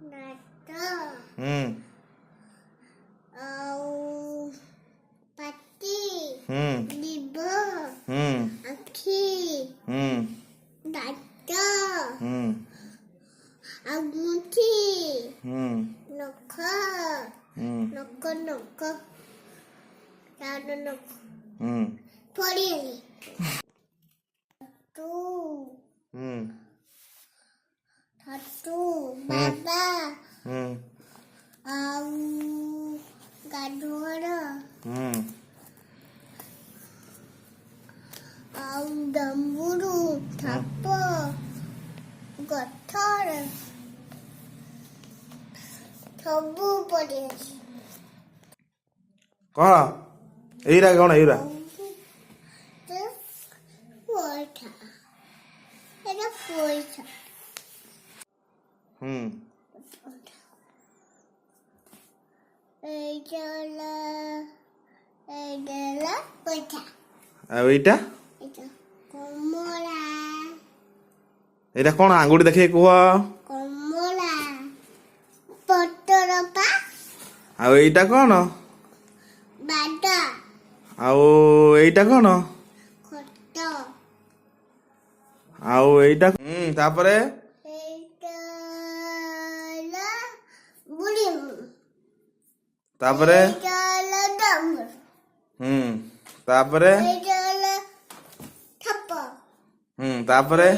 ନାଟ ପାଟି ଜିଭ ଆଖି ଦାନ୍ତ ଆଙ୍ଗୁଠି ନଖ ନକ ନକ ଚାର ନକ ପଡ଼ିଗଲି ଛତୁ ବାବା ଆଉ ଗାଧୁଆଳ ଆଉ ଡମ୍ବୁରୁ ଥାପ ଗଛର ସବୁ ପଡ଼ିଗଲି କଣ ଏଇରା କଣ ଏଇରା ପଇସା এটা পয়সা এইটা পয়সা ଆଉ ଏଇଟା এটা কমলা ଏଇଟା କଣ ଆଙ୍ଗୁଠି ଦେଖେଇ କୁହ କମলা ପତ୍ର ପା ଆଉ ଏଇଟା କଣ ବାଡା ଆଉ ଏଇଟା କଣ ଖଟ ଆଉ ଏଇଟା ତାପରେ এইটা বুড়ি ତାପରେ এইটা ডম্বর ତାପରେ এইটা ঠাপ ତାପରେ